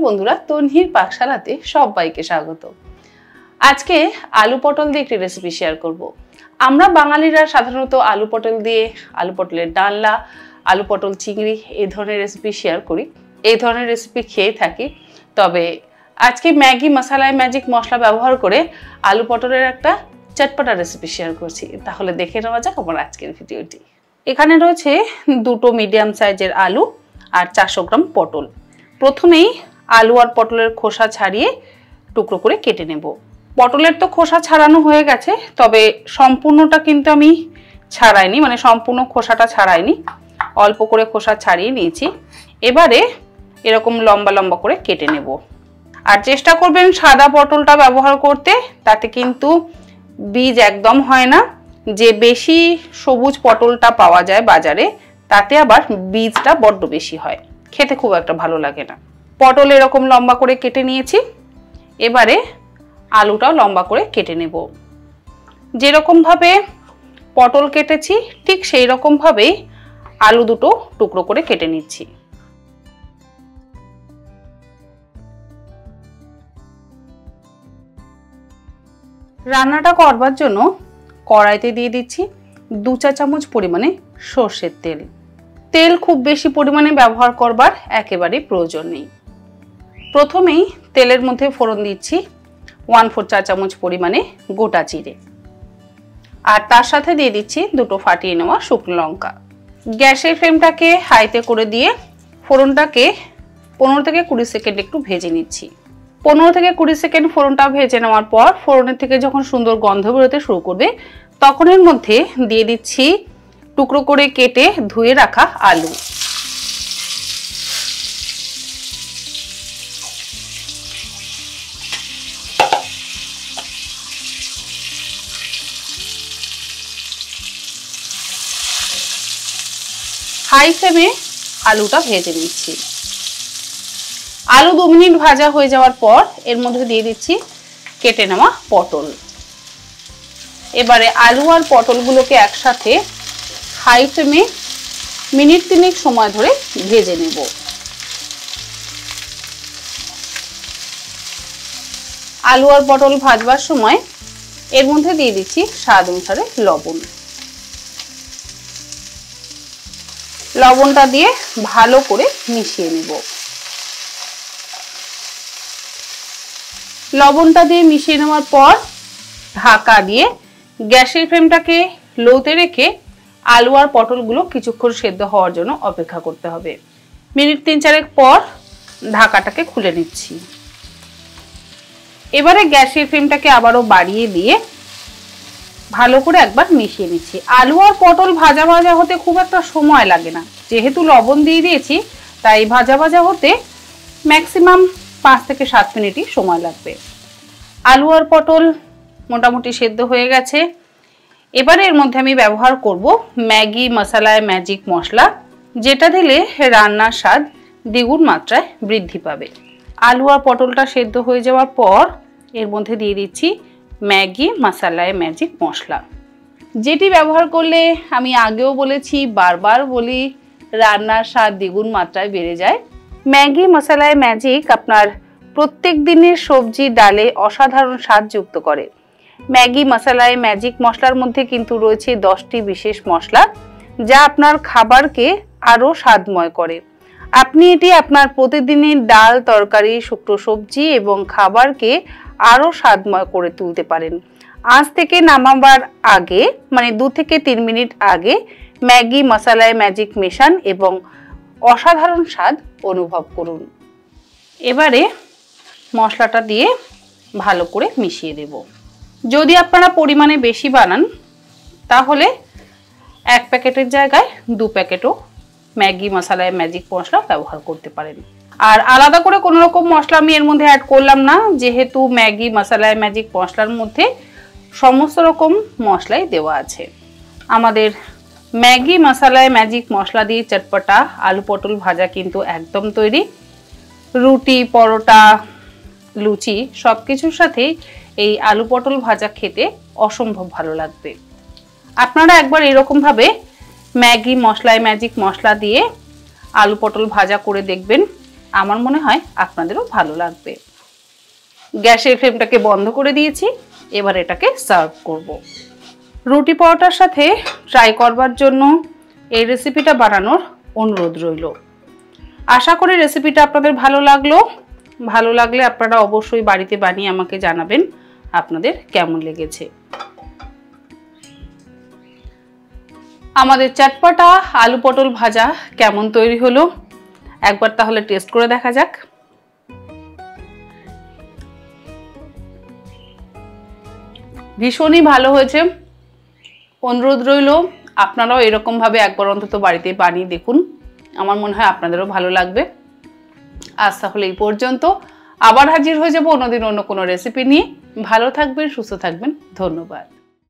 বন্ধুরা, তন্হির পাকশালাতে সবাইকে স্বাগত। আজকে আলু পটল দিয়ে একটি রেসিপি শেয়ার করব। আমরা বাঙালিরা সাধারণত আলু পটল দিয়ে আলু পটলের ডালনা, আলু পটল চিংড়ি এই ধরনের রেসিপি শেয়ার করি, এই ধরনের রেসিপি খেয়ে থাকি। তবে আজকে ম্যাগি মশালায় ম্যাজিক মশলা ব্যবহার করে আলু পটলের একটা চটপটা রেসিপি শেয়ার করছি। তাহলে দেখে নেওয়া যাক আমার আজকের ভিডিওটি। এখানে রয়েছে দুটো মিডিয়াম সাইজের আলু আর 400 গ্রাম পটল। প্রথমেই আলু আর পটলের খোসা ছাড়িয়ে টুকরো করে কেটে নেব। পটলের তো খোসা ছাড়ানো হয়ে গেছে, তবে সম্পূর্ণটা কিন্তু আমি ছাড়াইনি, মানে সম্পূর্ণ খোসাটা ছাড়াইনি, অল্প করে খোসা ছাড়িয়ে নিয়েছি। এবারে এরকম লম্বা লম্বা করে কেটে নেব। আর চেষ্টা করবেন সাদা পটলটা ব্যবহার করতে, তাতে কিন্তু বীজ একদম হয় না। যে বেশি সবুজ পটলটা পাওয়া যায় বাজারে, তাতে আবার বীজটা বড্ড বেশি হয়, খেতে খুব একটা ভালো লাগে না। পটল এরকম লম্বা করে কেটে নিয়েছি। এবারে আলুটাও লম্বা করে কেটে নেব। যেরকম ভাবে পটল কেটেছি ঠিক সেই রকম ভাবেই আলু দুটো টুকরো করে কেটে নিচ্ছি। রান্নাটা করবার জন্য কড়াইতে দিয়ে দিচ্ছি 2 চা চামচ পরিমাণে সর্ষের তেল। তেল খুব বেশি পরিমাণে ব্যবহার করবার একেবারে প্রয়োজন নেই। প্রথমেই তেলের মধ্যে ফোড়ন দিচ্ছি 1/4 চা চামচ পরিমাণে গোটা জিরে, আর তার সাথে দিয়ে দিচ্ছি দুটো ফাটিয়ে নেওয়া শুকনো লঙ্কা। গ্যাসের ফ্লেমটাকে হাইতে করে দিয়ে ফোড়নটাকে 15 থেকে 20 সেকেন্ড একটু ভেজে নিচ্ছি। 15 থেকে 20 সেকেন্ড ফোড়নটা ভেজে নেওয়ার পর ফোড়নের থেকে যখন সুন্দর গন্ধ বেরোতে শুরু করবে, তখন এর মধ্যে দিয়ে দিচ্ছি টুকরো করে কেটে ধুয়ে রাখা আলু। হাই ফ্লেমে আলুটা ভেজে নিচ্ছি। আলু 2 মিনিট ভাজা হয়ে যাওয়ার পর এর মধ্যে দিয়ে দিচ্ছি কেটে নেওয়া পটল। এবারে আলু আর পটলগুলোকে একসাথে হাই ফ্লেমে মিনিট 3 সময় ধরে ভেজে নেব। আলু আর পটল ভাজবার সময় এর মধ্যে দিয়ে দিচ্ছি স্বাদ অনুসারে লবণ। লবণটা দিয়ে ভালো করে মিশিয়ে নেব। লবণটা দিয়ে মিশিয়ে নেওয়ার পর ঢাকা দিয়ে গ্যাসের ফ্লেমটাকে লোতে রেখে আলু আর পটলগুলো কিছুক্ষণ সেদ্ধ হওয়ার জন্য অপেক্ষা করতে হবে। মিনিট 3-4 পর ঢাকাটাকে খুলে নিচ্ছি। এবারে গ্যাসের ফ্লেমটাকে আবারও বাড়িয়ে দিয়ে ভালো করে একবার মিশিয়ে নিচ্ছি। আলু আর পটল ভাজা ভাজা হতে খুব একটা সময় লাগে না, যেহেতু লবণ দিয়ে দিয়েছি, তাই ভাজা ভাজা হতে ম্যাক্সিমাম 5 থেকে 7 মিনিটই সময় লাগবে। আলু আর পটল মোটামুটি সেদ্ধ হয়ে গেছে। এবারে এর মধ্যে আমি ব্যবহার করব ম্যাগি মশালায় ম্যাজিক মশলা, যেটা দিলে রান্নার স্বাদ দ্বিগুণ মাত্রায় বৃদ্ধি পাবে। আলু আর পটলটা সেদ্ধ হয়ে যাওয়ার পর এর মধ্যে দিয়ে দিচ্ছি ম্যাগি মশালায় ম্যাজিক মশলা, যেটি ব্যবহার করলে আমি আগেও বলেছি, বারবার বলি, রান্নার স্বাদ দ্বিগুণ মাত্রায় বেড়ে যায়। ম্যাগি মশালায় ম্যাজিক আপনার প্রত্যেক দিনের সবজি ডালে অসাধারণ স্বাদ যুক্ত করে। ম্যাগি মশালায় ম্যাজিক মশলার মধ্যে কিন্তু রয়েছে 10টি বিশেষ মশলা, যা আপনার খাবারকে আরও স্বাদময় করে। আপনি এটি আপনার প্রতিদিনের ডাল, তরকারি, শুকনো সবজি এবং খাবারকে আরও স্বাদময় করে তুলতে পারেন। আঁচ থেকে নামাবার আগে, মানে 2 থেকে 3 মিনিট আগে ম্যাগি মশালায় ম্যাজিক মেশান এবং অসাধারণ স্বাদ অনুভব করুন। এবারে মশলাটা দিয়ে ভালো করে মিশিয়ে দেব। যদি আপনারা পরিমাণে বেশি বানান, তাহলে 1 প্যাকেটের জায়গায় 2 প্যাকেটও ম্যাগি মশালায় ম্যাজিক মশলা ব্যবহার করতে পারেন। আর আলাদা করে কোনো রকম মশলা আমি এর মধ্যে অ্যাড করলাম না, যেহেতু ম্যাগি মশালায় ম্যাজিক মশলার মধ্যে সমস্ত রকম মশলাই দেওয়া আছে। আমাদের ম্যাগি মশালায় ম্যাজিক মশলা দিয়ে চটপটা আলু পটল ভাজা কিন্তু একদম তৈরি। রুটি, পরোটা, লুচি সব কিছুর সাথে এই আলু পটল ভাজা খেতে অসম্ভব ভালো লাগবে। আপনারা একবার এরকম ভাবে ম্যাগি মশলায় ম্যাজিক মশলা দিয়ে আলু পটল ভাজা করে দেখবেন, আমার মনে হয় আপনাদেরও ভালো লাগবে। গ্যাসের ফ্লেমটাকে বন্ধ করে দিয়েছি, এবার এটাকে সার্ভ করব। রুটি পরোটার সাথে ট্রাই করবার জন্য এই রেসিপিটা বানানোর অনুরোধ রইল। আশা করি রেসিপিটা আপনাদের ভালো লাগলো। ভালো লাগলে আপনারা অবশ্যই বাড়িতে বানিয়ে আমাকে জানাবেন আপনাদের কেমন লেগেছে। আমাদের চটপটা আলু পটল ভাজা কেমন তৈরি হলো একবার তাহলে টেস্ট করে দেখা যাক। ভীষণই ভালো হয়েছে। অনুরোধ রইল আপনারাও এরকম ভাবে একবার অন্তত বাড়িতে বানিয়ে দেখুন, আমার মনে হয় আপনাদেরও ভালো লাগবে। আজ তাহলে এই পর্যন্ত, আবার হাজির হয়ে যাব অন্যদিন অন্য কোনো রেসিপি নিয়ে। ভালো থাকবেন, সুস্থ থাকবেন, ধন্যবাদ।